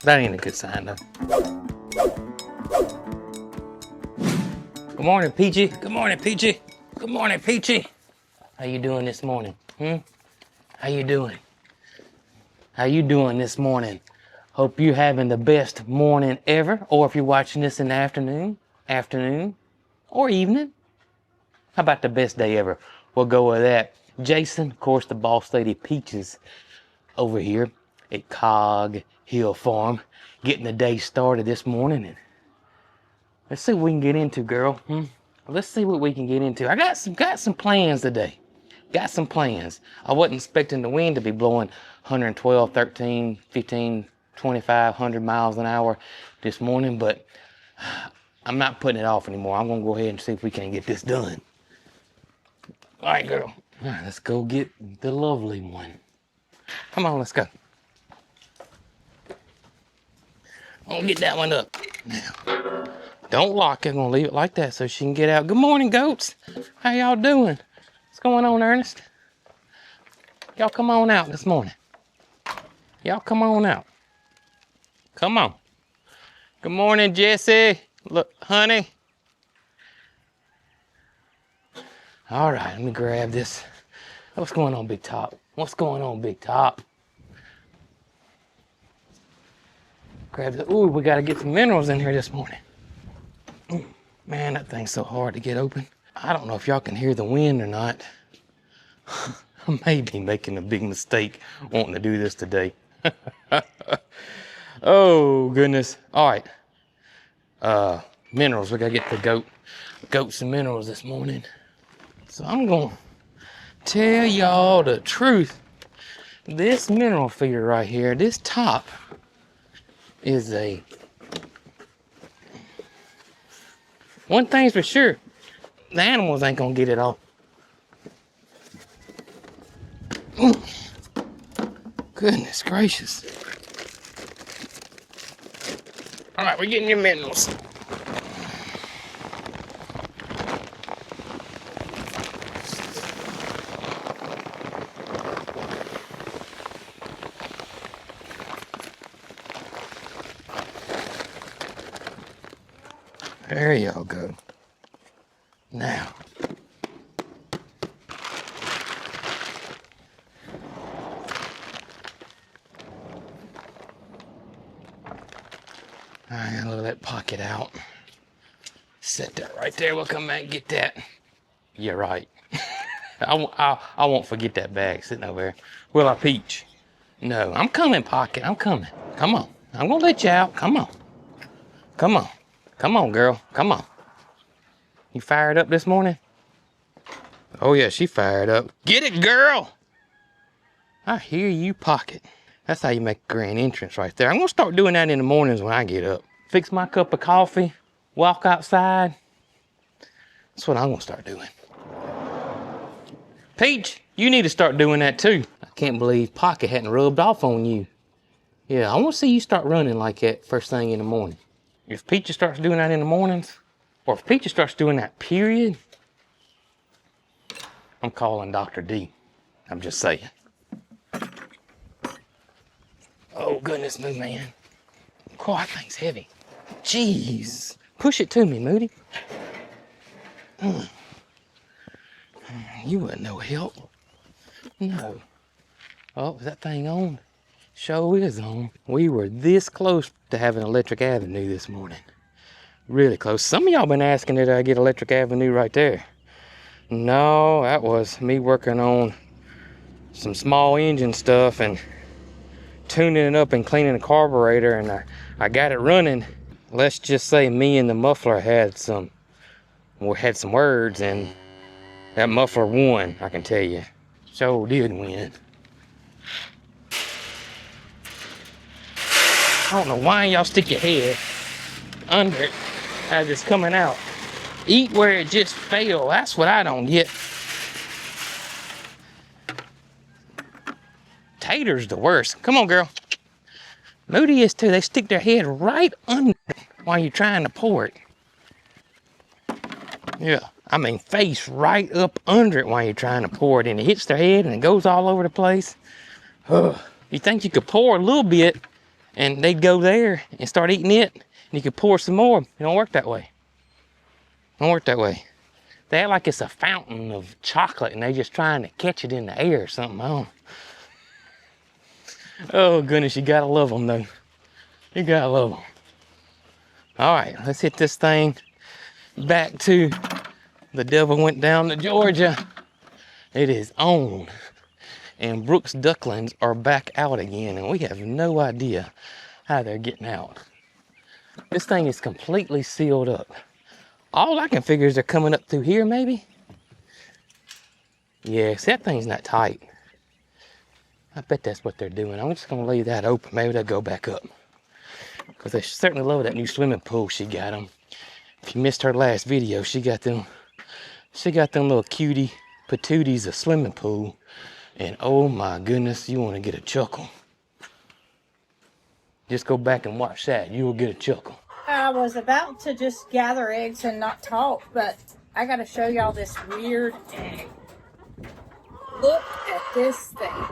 That ain't a good sign though. Good morning, Peachy. Good morning, Peachy. Good morning, Peachy. How you doing this morning? How you doing? How you doing this morning? Hope you're having the best morning ever, or if you're watching this in the afternoon, or evening. How about the best day ever? We'll go with that. Jason, of course, the boss lady Peaches over here at Cog Hill Farm, getting the day started this morning. And let's see what we can get into, girl. Let's see what we can get into. I got some plans today. Got some plans. I wasn't expecting the wind to be blowing 112, 13, 15, 25, 100 miles an hour this morning, but I'm not putting it off anymore. I'm gonna go ahead and see if we can get this done. All right, girl. All right, let's go get the lovely one. Come on, let's go. I'm gonna get that one up. Now, don't lock it. I'm gonna leave it like that so she can get out. Good morning, goats. How y'all doing? What's going on, Ernest? Y'all come on out this morning. Y'all come on out. Come on. Good morning, Jesse. Look, honey. All right, let me grab this. What's going on, Big Top? What's going on, Big Top? Grab the, ooh, we gotta get some minerals in here this morning. Man, that thing's so hard to get open. I don't know if y'all can hear the wind or not. I may be making a big mistake wanting to do this today. Oh, goodness. All right. Minerals, we gotta get the goats some minerals this morning. So I'm gonna tell y'all the truth. This mineral feeder right here, this top is a, one thing's for sure, the animals ain't gonna get it all. Goodness gracious. All right, we're getting your minerals. There y'all go. Now, I gotta let that pocket out. Set that right there. We'll come back and get that. You're right. I won't forget that bag sitting over there. Will I, Peach? No, I'm coming, pocket. I'm coming. Come on. I'm gonna let you out. Come on. Come on. Come on, girl. Come on. You fired up this morning? Oh yeah, she fired up. Get it, girl! I hear you, pocket. That's how you make a grand entrance right there. I'm gonna start doing that in the mornings when I get up. Fix my cup of coffee, walk outside. That's what I'm gonna start doing. Peach, you need to start doing that too. I can't believe Pocket hadn't rubbed off on you. Yeah, I wanna see you start running like that first thing in the morning. If Peach starts doing that in the mornings, or if Peach starts doing that period, I'm calling Dr. D. I'm just saying. Oh, goodness me, man. Oh, that thing's heavy. Jeez. Push it to me, Moody. You wasn't no help. No. Oh, is that thing on? Show is on. We were this close to having Electric Avenue this morning. Really close. Some of y'all been asking did I get Electric Avenue right there. No, that was me working on some small engine stuff and tuning it up and cleaning the carburetor, and I got it running. Let's just say me and the muffler had some words, and that muffler won, I can tell you. So did win. I don't know why y'all stick your head under it as it's coming out. Eat where it just fell. That's what I don't get. Tater's the worst. Come on, girl. Moody is too. They stick their head right under it while you're trying to pour it. Yeah, I mean face right up under it while you're trying to pour it, and it hits their head and it goes all over the place. Ugh. You think you could pour a little bit and they'd go there and start eating it, and you could pour some more. It don't work that way. It don't work that way. They act like it's a fountain of chocolate, and they just trying to catch it in the air or something. I don't. Oh goodness, you gotta love them though. You gotta love them. All right, let's hit this thing back to the devil went down to Georgia. It is on. And Brooks Ducklings are back out again, and we have no idea how they're getting out. This thing is completely sealed up. All I can figure is they're coming up through here, maybe? Yes, that thing's not tight. I bet that's what they're doing. I'm just gonna leave that open. Maybe they'll go back up. Because they certainly love that new swimming pool she got them. If you missed her last video, she got them little cutie patooties a swimming pool. And oh my goodness, you want to get a chuckle. Just go back and watch that. You will get a chuckle. I was about to just gather eggs and not talk, but I got to show y'all this weird egg. Look at this thing.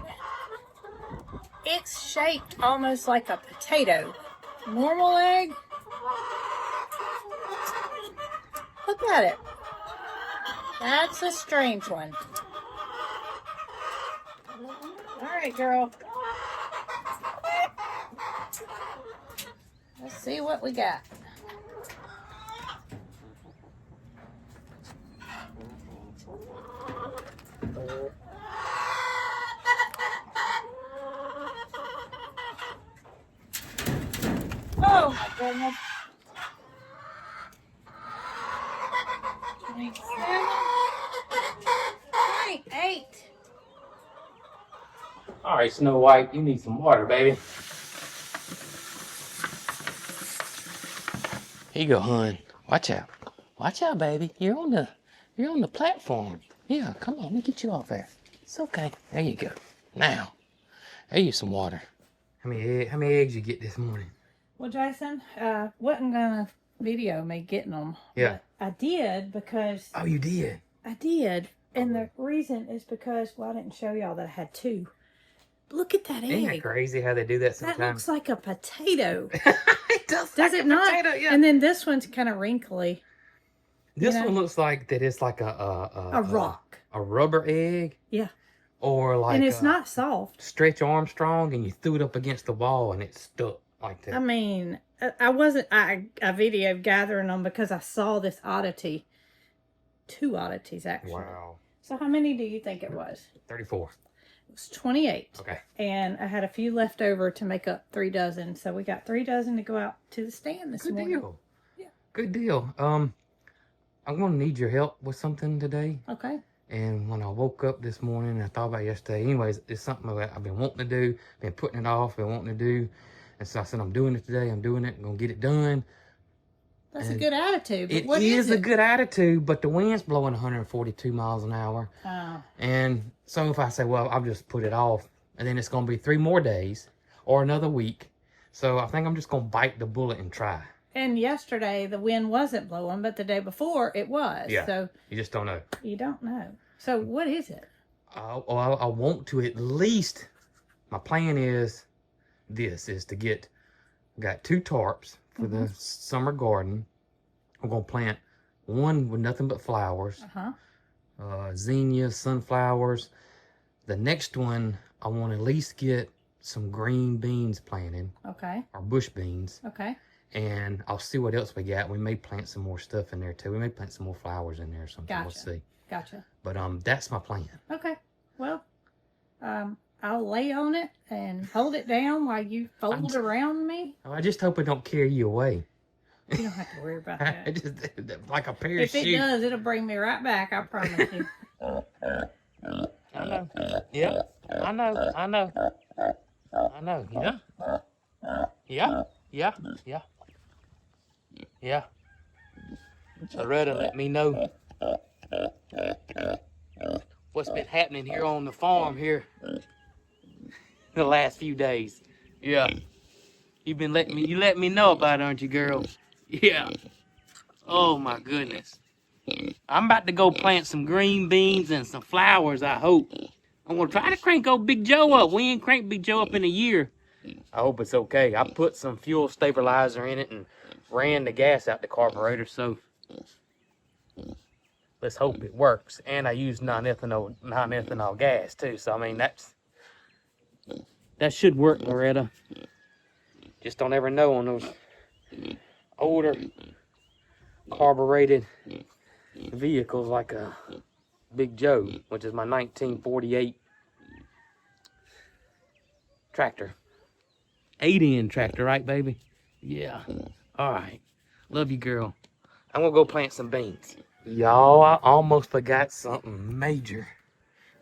It's shaped almost like a potato. Normal egg. Look at it. That's a strange one. All right, girl. Let's see what we got. Oh my goodness. 27, 28. All right, Snow White, you need some water, baby. Here you go, hon. Watch out. Watch out, baby. You're on the platform. Yeah, come on, let me get you off there. It's okay. There you go. Now, there's some water. How many eggs you get this morning? Well, Jason, wasn't gonna video me getting them. Yeah. I did because. Oh, you did? I did. And the reason is because, well, I didn't show y'all that I had two. Look at that egg. Isn't that crazy how they do that sometimes? That looks like a potato. It does Does like it a not? potato, yeah. And then this one's kind of wrinkly. This one looks like that it's like a rock. A rubber egg. Yeah. Or like. And it's not soft. Stretch Armstrong, and you threw it up against the wall, and it stuck like that. I mean, I videoed gathering them because I saw this oddity. Two oddities, actually. Wow. So how many do you think it was? 34. It was 28. Okay. And I had a few left over to make up 3 dozen. So we got 3 dozen to go out to the stand this morning. Good deal. Yeah. Good deal. I'm going to need your help with something today. Okay. And when I woke up this morning, I thought about yesterday. Anyways, it's something that I've been wanting to do, been putting it off, been wanting to do. And so I said, I'm doing it today. I'm doing it. I'm going to get it done. That's a good attitude. But It what is it? a good attitude, but the wind's blowing 142 miles an hour. Oh. And so if I say, well, I'll just put it off, and then it's going to be 3 more days or another week. So I think I'm just going to bite the bullet and try. And yesterday the wind wasn't blowing, but the day before it was. Yeah. So you just don't know. you don't know. So what is it? I want to at least, my plan is to get, I got 2 tarps for the summer garden. I'm going to plant one with nothing but flowers. Zinnias, sunflowers. The next one, I want to at least get some green beans planted. Okay. Or bush beans. Okay. And I'll see what else we got. We may plant some more stuff in there too. We may plant some more flowers in there or something. Gotcha. We'll see. Gotcha. But that's my plan. Okay. Well, I'll lay on it and hold it down while you fold around me. I just hope it don't carry you away. You don't have to worry about that. It just like a parachute. If it does, it'll bring me right back. I promise you. I know. Yeah. I know. I know. I know. Yeah. Yeah. Yeah. Yeah. Yeah. Loretta, let me know what's been happening here on the farm here the last few days. Yeah. You let me know about it, aren't you, girl? Yeah. Oh my goodness. I'm about to go plant some green beans and some flowers, I hope. I'm gonna try to crank old Big Joe up. We ain't cranked Big Joe up in a year. I hope it's okay. I put some fuel stabilizer in it and ran the gas out the carburetor, so let's hope it works. And I used non-ethanol gas too. So I mean that should work, Loretta. Just don't ever know on those older carbureted vehicles like a Big Joe, which is my 1948 tractor. 8-in tractor, right, baby? Yeah. All right. Love you, girl. I'm gonna go plant some beans. Y'all, I almost forgot something major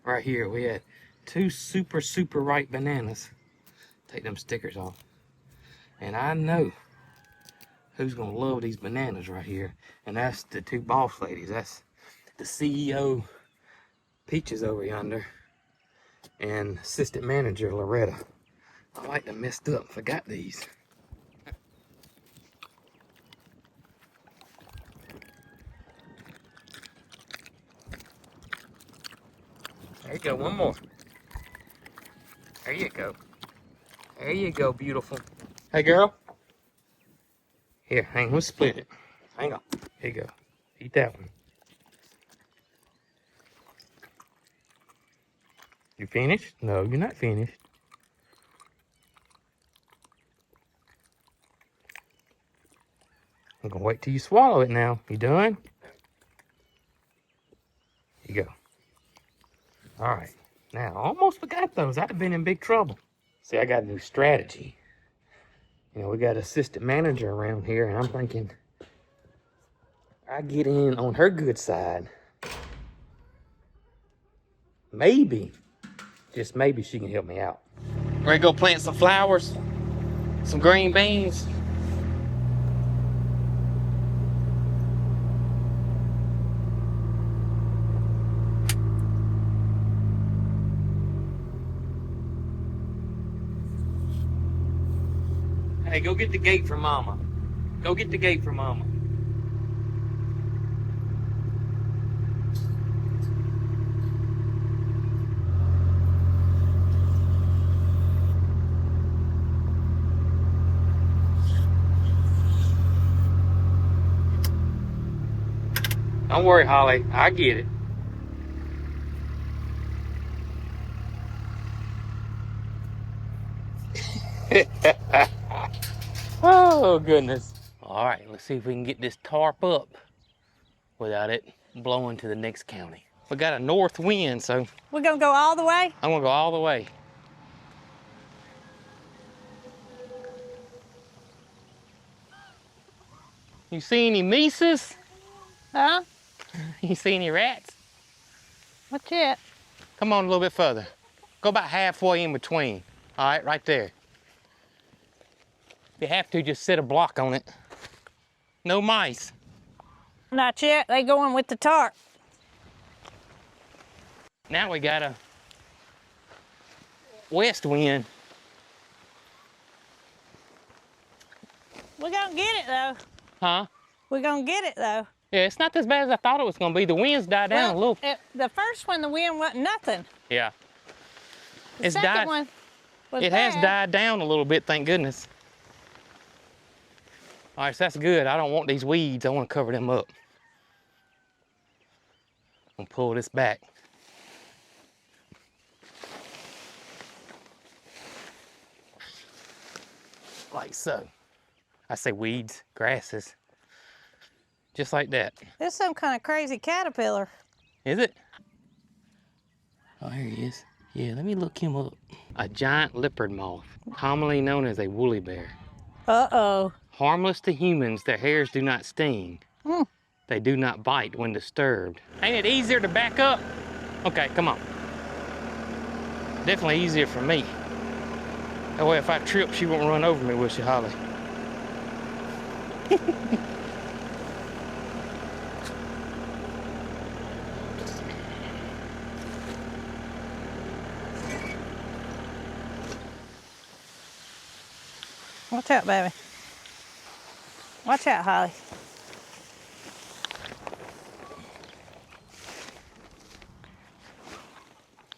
right here. We had 2 super ripe bananas. Take them stickers off. And I know who's gonna love these bananas right here. And that's the 2 boss ladies. That's the CEO, Peaches over yonder, and assistant manager, Loretta. I like to messed up, forgot these. There you go, one more. There you go. There you go, beautiful. Hey, girl. Here, hang on, we'll split it. Hang on. Here you go. Eat that one. You finished? No, you're not finished. I'm gonna wait till you swallow it now. You done? Here you go. All right. Now, I almost forgot those. I'd have been in big trouble. See, I got a new strategy. You know, we got an assistant manager around here, and I'm thinking I get in on her good side. Maybe, just maybe she can help me out. Ready to go plant some flowers? Some green beans? Hey, go get the gate for Mama. Go get the gate for Mama. Don't worry, Holly. I get it. Oh, goodness. All right, let's see if we can get this tarp up without it blowing to the next county. We got a north wind, so We're gonna go all the way? I'm gonna go all the way. You see any mises? Huh? You see any rats? What's it? Come on a little bit further. Go about halfway in between. All right, right there. If you have to, just set a block on it. No mice. Not yet. They going with the tarp. Now we got a west wind. We're gonna get it though. Huh? We're gonna get it though. Yeah, it's not as bad as I thought it was gonna be. The winds died down a little. The first one, the wind wasn't nothing. Yeah. The second one was It bad. has died down a little bit, thank goodness. All right, so that's good. I don't want these weeds. I want to cover them up. I'm gonna pull this back. Like so. I say weeds, grasses. Just like that. This is some kind of crazy caterpillar. Is it? Oh, here he is. Yeah, let me look him up. A giant leopard moth, commonly known as a woolly bear. Uh-oh. Harmless to humans, their hairs do not sting. They do not bite when disturbed. Ain't it easier to back up? Okay, come on. Definitely easier for me. That way if I trip, she won't run over me, will she, Holly? Watch out, baby. Watch out, Holly.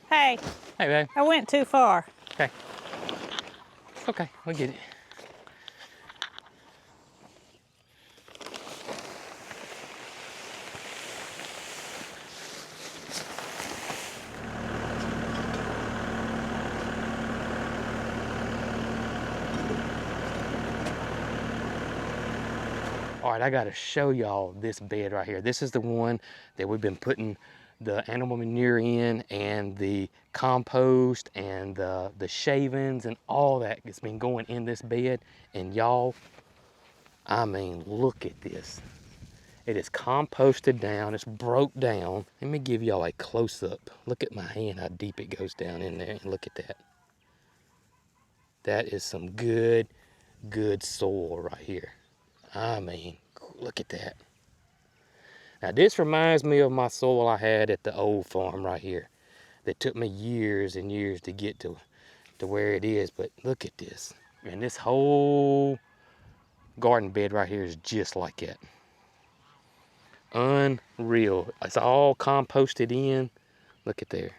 Hey. Hey, babe. I went too far. Okay. okay. We'll get it. All right, I gotta show y'all this bed right here. This is the one that we've been putting the animal manure in, and the compost and the shavings and all that that's been going in this bed. And y'all, I mean, look at this. It is composted down, it's broke down. Let me give y'all a close up. Look at my hand, how deep it goes down in there. Look at that. That is some good soil right here. I mean, look at that. Now this reminds me of my soil I had at the old farm right here. That took me years and years to get to where it is, but look at this. And this whole garden bed right here is just like that. Unreal. It's all composted in. Look at there.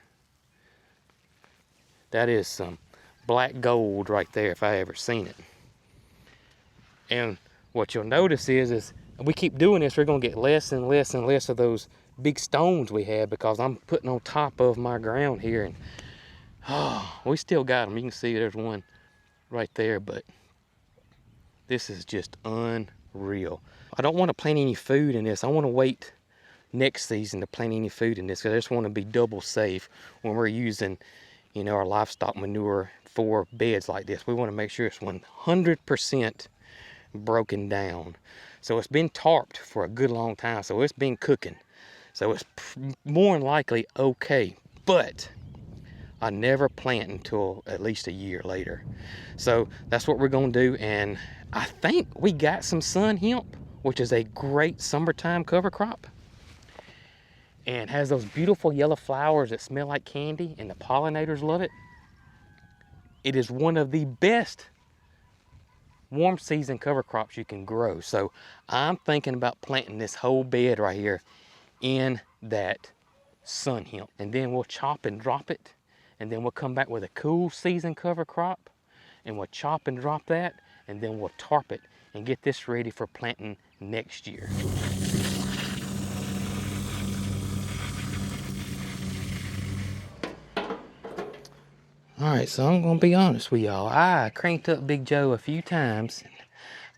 That is some black gold right there if I ever seen it. And what you'll notice is we keep doing this, we're gonna get less and less and less of those big stones we had, because I'm putting on top of my ground here, and we still got them. You can see there's one right there, but this is just unreal. I don't want to plant any food in this. I want to wait next season to plant any food in this, because I just want to be double safe when we're using, you know, our livestock manure for beds like this. We want to make sure it's 100% broken down. So it's been tarped for a good long time, so it's been cooking, so it's more than likely okay. But I never plant until at least a year later. So that's what we're gonna do. And I think we got some sun hemp, which is a great summertime cover crop, and has those beautiful yellow flowers that smell like candy, and the pollinators love it. It is one of the best warm season cover crops you can grow. So I'm thinking about planting this whole bed right here in that sun hemp, and then we'll chop and drop it, and then we'll come back with a cool season cover crop, and we'll chop and drop that, and then we'll tarp it and get this ready for planting next year. All right, so I'm gonna be honest with y'all. I cranked up Big Joe a few times,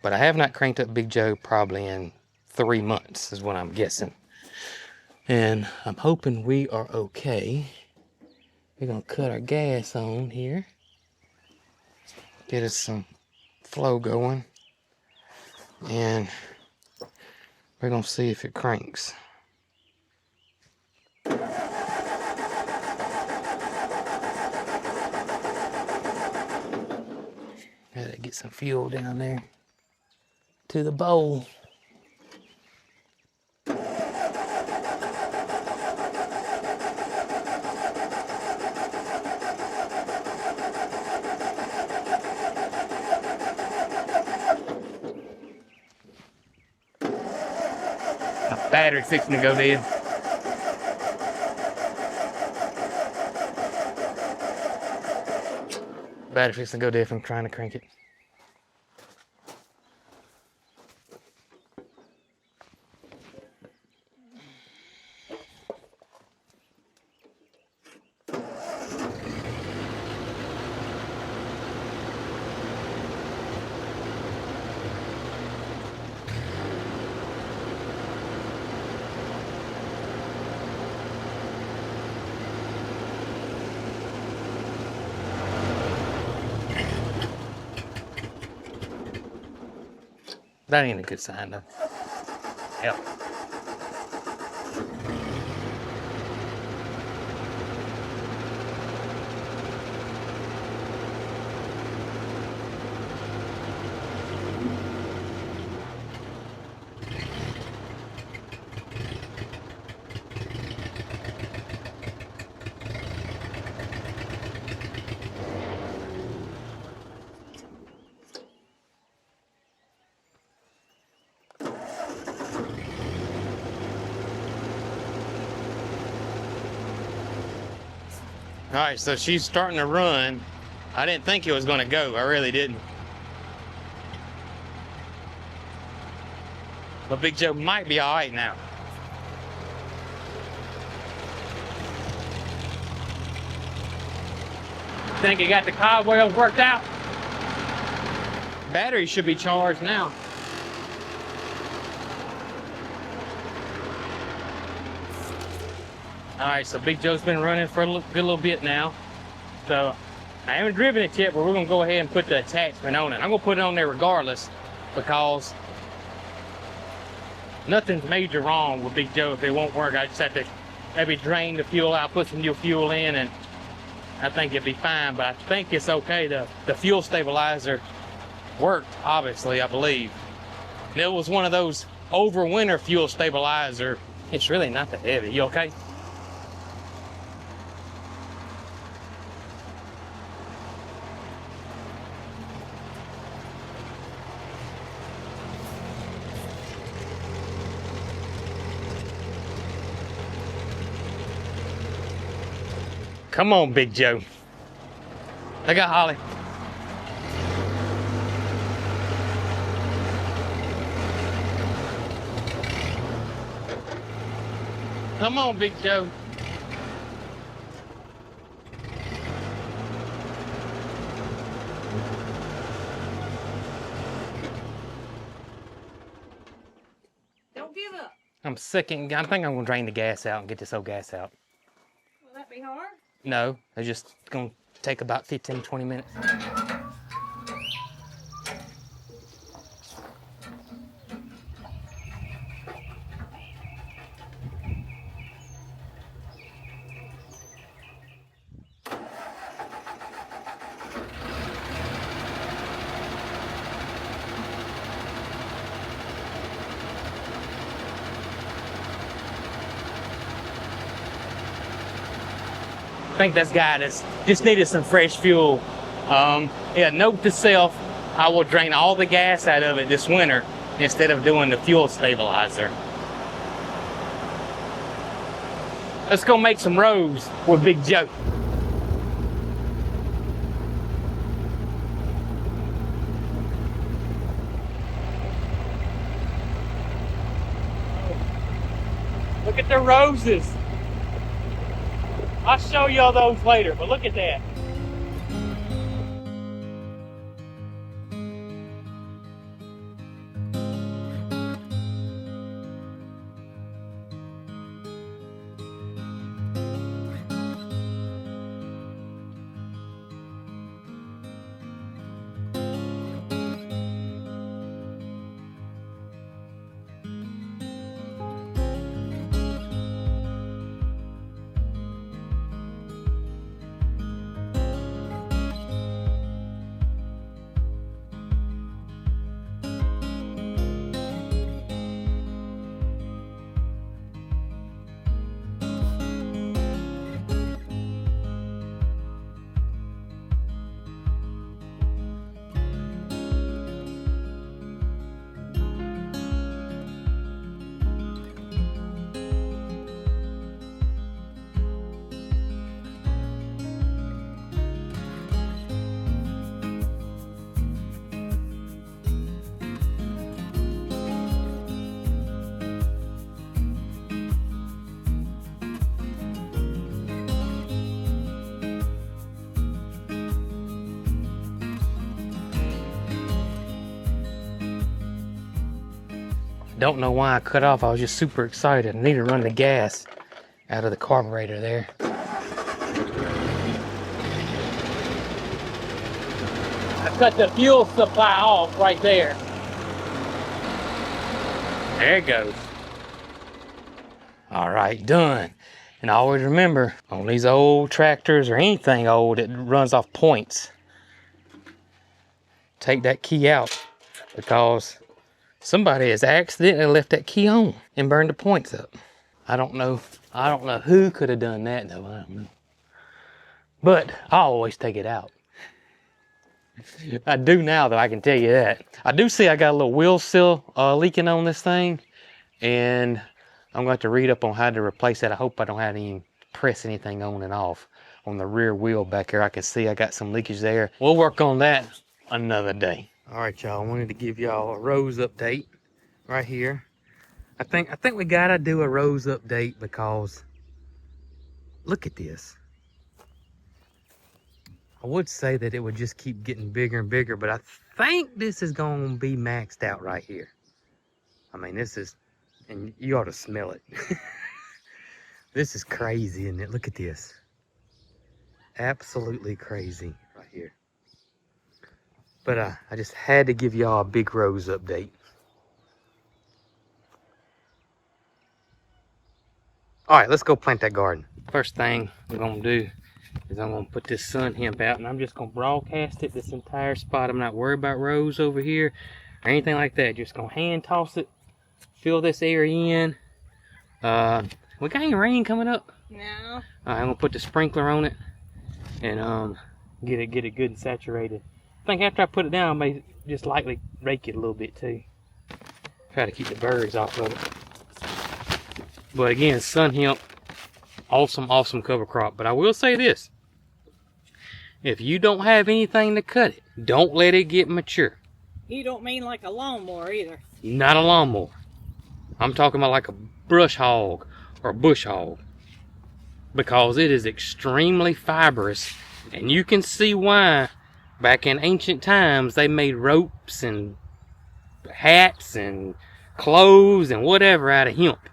but I have not cranked up Big Joe probably in 3 months is what I'm guessing. And I'm hoping we are okay. We're gonna cut our gas on here. Get us some flow going. And we're gonna see if it cranks. Gotta get some fuel down there to the bowl. My battery's fixing to go dead. Battery's fixing to go dead from trying to crank it. That ain't a good sign though. Yep. All right, so she's starting to run, I didn't think it was gonna go. I really didn't. But Big Joe might be all right now. Think you got the cobwebs worked out? Battery should be charged now. All right, so Big Joe's been running for a good little bit now. So I haven't driven it yet, but we're gonna go ahead and put the attachment on it. I'm gonna put it on there regardless because nothing's major wrong with Big Joe. If it won't work, I just have to maybe drain the fuel out, put some new fuel in, and I think it'll be fine. But I think it's okay. The fuel stabilizer worked, obviously, I believe. And it was one of those overwinter fuel stabilizer. It's really not that heavy. You okay? Come on, Big Joe. I got Holly. Come on, Big Joe. Don't give up. I'm sick and I think I'm gonna drain the gas out and get this old gas out. Will that be hard? No, it's just gonna take about 15, 20 minutes. I think this guy just needed some fresh fuel. Yeah, note to self, I will drain all the gas out of it this winter instead of doing the fuel stabilizer. Let's go make some rows with Big Joe. Look at the roses. I'll show you all those later, but look at that. Don't know why I cut off. I was just super excited. I need to run the gas out of the carburetor there. I cut the fuel supply off right there. There it goes. All right, done. And always remember, on these old tractors or anything old, it runs off points. Take that key out because somebody has accidentally left that key on and burned the points up. I don't know who could have done that though. I don't know. But I always take it out. I do now though, I can tell you that. I do see I got a little wheel seal leaking on this thing, and I'm going to have to read up on how to replace that. I hope I don't have to even press anything on and off. on the rear wheel back here. I can see I got some leakage there. We'll work on that another day. All right, y'all, I wanted to give y'all a rose update right here. I think we gotta do a rose update because look at this. I would say that it would just keep getting bigger and bigger, but I think this is gonna be maxed out right here. I mean, this is, and you ought to smell it. This is crazy, isn't it? Look at this. Absolutely crazy right here. But I just had to give y'all a big rose update. All right, let's go plant that garden. First thing we're gonna do is I'm gonna put this sun hemp out, and I'm just gonna broadcast it this entire spot. I'm not worried about rows over here or anything like that. Just gonna hand toss it, fill this area in. We got any rain coming up? No. I'm gonna put the sprinkler on it and get it good and saturated. I think after I put it down, I may just lightly rake it a little bit too. Try to keep the birds off of it. But again, sun hemp, awesome cover crop. But I will say this: if you don't have anything to cut it, don't let it get mature. You don't mean like a lawnmower either. Not a lawnmower. I'm talking about like a brush hog or a bush hog, because it is extremely fibrous, and you can see why back in ancient times they made ropes and hats and clothes and whatever out of hemp,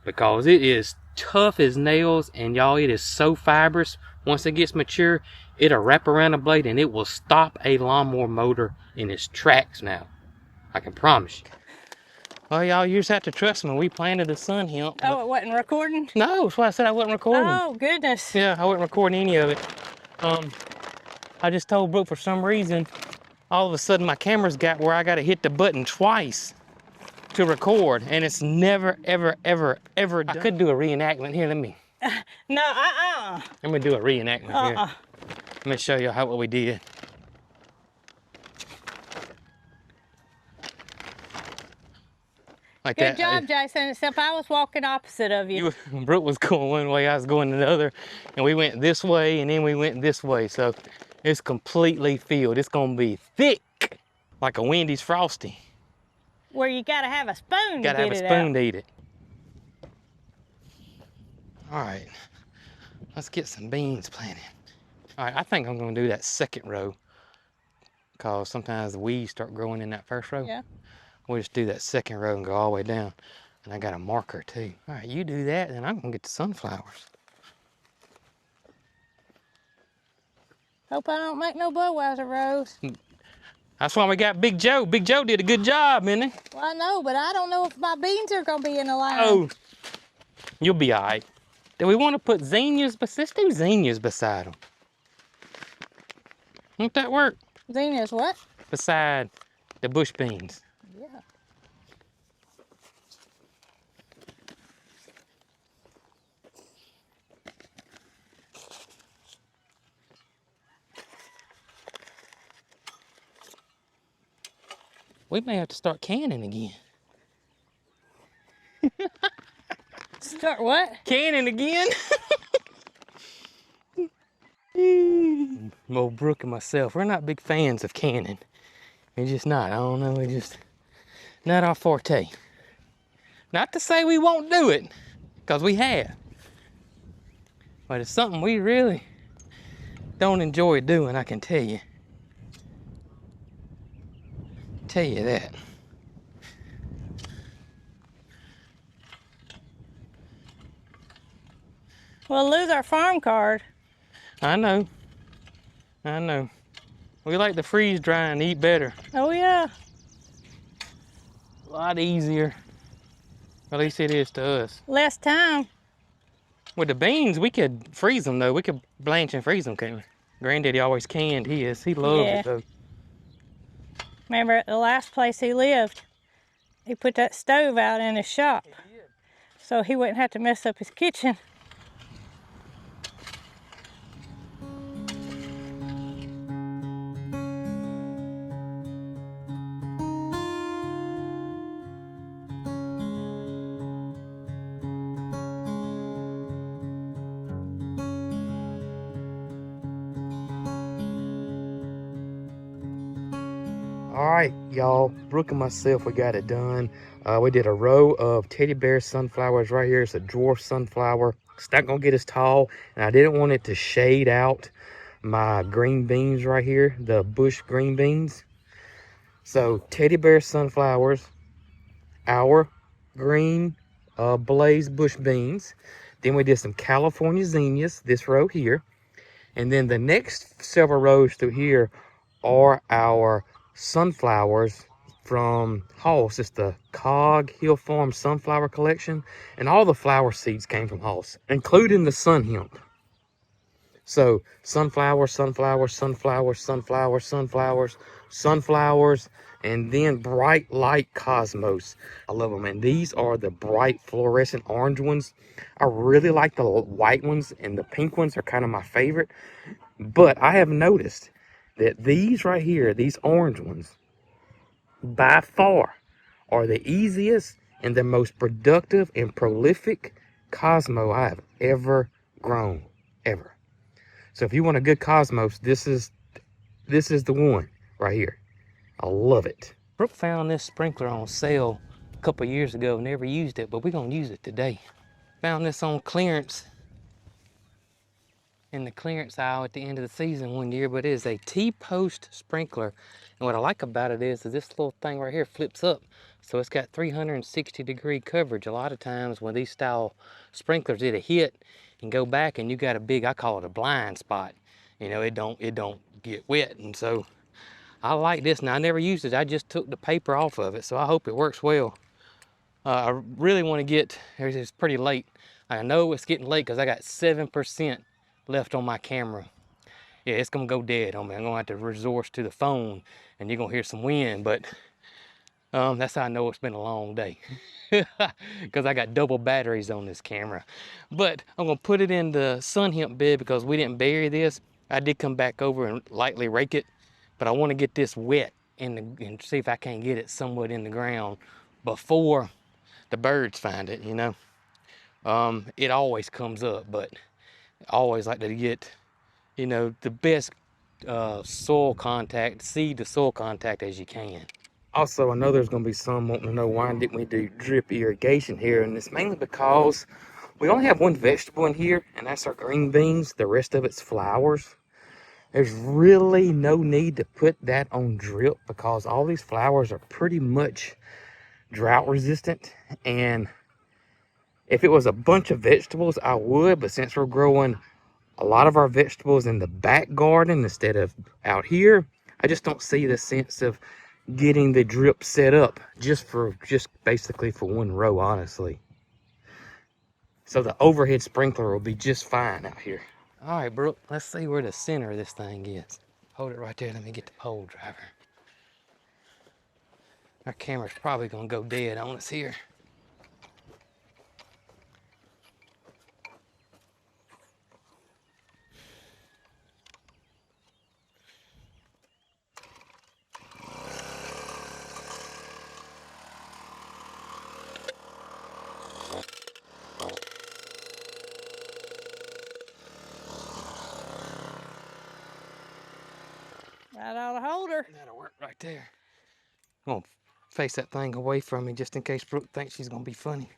because it is tough as nails, and y'all, it is so fibrous. Once it gets mature, it'll wrap around the blade and it will stop a lawnmower motor in its tracks now. I can promise you. Well, y'all, you just have to trust me. We planted the sun hemp. Oh, it wasn't recording? No, that's why I said I wasn't recording. Oh, goodness. Yeah, I wasn't recording any of it. I just told Brooke for some reason, all of a sudden my camera's got where I got to hit the button twice to record, and it's never, ever done. I could do a reenactment. Here, let me No, do a reenactment here. Let me show you what we did. Like Good that. job, Jason, except I was walking opposite of you. Brooke was going one way, I was going the other, and we went this way, and then we went this way, so it's completely filled. It's gonna be thick, like a Wendy's Frosty. Where you gotta have a spoon to get it out. Gotta have a spoon to eat it. All right, let's get some beans planted. All right, I think I'm gonna do that second row, because sometimes the weeds start growing in that first row. Yeah. We'll just do that second row and go all the way down. And I got a marker too. All right, you do that, and I'm gonna get the sunflowers. Hope I don't make no Budweiser rows. That's why we got Big Joe. Big Joe did a good job, didn't he? Well, I know, but I don't know if my beans are gonna be in the line. Oh, you'll be all right. Do we want to put zinnias? But let's do zinnias beside them. Won't that work? Zinnias what? Beside the bush beans. Yeah. We may have to start canning again. Start what? Canning again? Well, Brooke and myself, we're not big fans of canning. We're just not. I don't know. We're just not our forte. Not to say we won't do it, because we have. But it's something we really don't enjoy doing, I can tell you. Tell you that. We'll lose our farm card. I know. We like to freeze dry and eat better. Oh, yeah. A lot easier. At least it is to us. Less time. With the beans, we could freeze them though. We could blanch and freeze them, couldn't we? Granddaddy always canned his. He loved it though. Remember at the last place he lived, he put that stove out in his shop. He did. So he wouldn't have to mess up his kitchen. All right, y'all, Brooke and myself, we got it done. We did a row of teddy bear sunflowers right here. It's a dwarf sunflower. It's not gonna get as tall, and I didn't want it to shade out my green beans right here, the bush green beans. So teddy bear sunflowers, our green blaze bush beans. Then we did some California zinnias, this row here. And then the next several rows through here are our sunflowers from Hoss. It's the Cog Hill Farm sunflower collection. And all the flower seeds came from Hoss, including the sun hemp. So sunflowers, sunflowers, sunflowers, sunflowers, sunflowers, sunflowers, and then bright light cosmos. I love them. And these are the bright fluorescent orange ones. I really like the white ones, and the pink ones are kind of my favorite. But I have noticed that these right here, these orange ones, by far are the easiest and the most productive and prolific cosmo I have ever grown, ever. So if you want a good cosmos, this is the one right here. I love it. Brooke found this sprinkler on sale a couple years ago. Never used it, but we're gonna use it today. Found this on clearance in the clearance aisle at the end of the season one year, but it is a T-post sprinkler. And what I like about it is this little thing right here flips up. So it's got 360-degree coverage. A lot of times when these style sprinklers, it'll hit and go back and you got a big, I call it a blind spot. You know, it don't get wet. And so I like this. Now I never used it. I just took the paper off of it. So I hope it works well. I really want to get, it's pretty late. I know it's getting late because I got 7% left on my camera. Yeah, it's gonna go dead on me. I'm gonna have to resort to the phone and you're gonna hear some wind, but that's how I know it's been a long day. Because I got double batteries on this camera. But I'm gonna put it in the sun hemp bed because we didn't bury this. I did come back over and lightly rake it, but I want to get this wet and see if I can get it somewhat in the ground before the birds find it, you know. It always comes up, but I always like to get, you know, the best soil contact, seed to soil contact as you can. Also, I know there's going to be some wanting to know why didn't we do drip irrigation here, and it's mainly because we only have one vegetable in here, and that's our green beans. The rest of it's flowers. There's really no need to put that on drip because all these flowers are pretty much drought resistant. And if it was a bunch of vegetables, I would, but since we're growing a lot of our vegetables in the back garden instead of out here, I just don't see the sense of getting the drip set up just basically for one row, honestly. So the overhead sprinkler will be just fine out here. All right, Brooke, let's see where the center of this thing is. Hold it right there. Let me get the pole driver. Our camera's probably gonna go dead on us here. That ought to hold her. That'll work right there. I'm gonna face that thing away from me just in case Brooke thinks she's gonna be funny.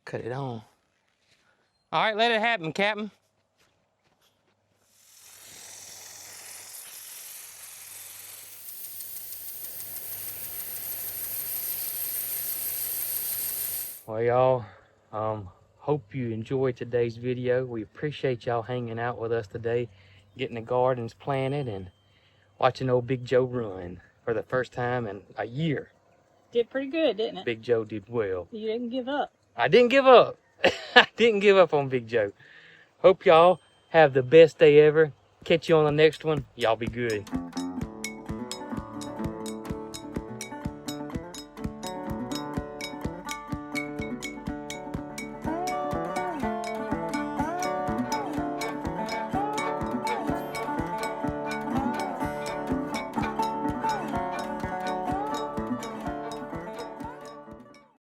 Cut it on. All right, let it happen, Captain. Well, y'all, hope you enjoyed today's video. We appreciate y'all hanging out with us today, getting the gardens planted and watching old Big Joe run for the first time in a year. Did pretty good, didn't it? Big Joe did well. You didn't give up. I didn't give up. I didn't give up on Big Joe. Hope y'all have the best day ever. Catch you on the next one. Y'all be good.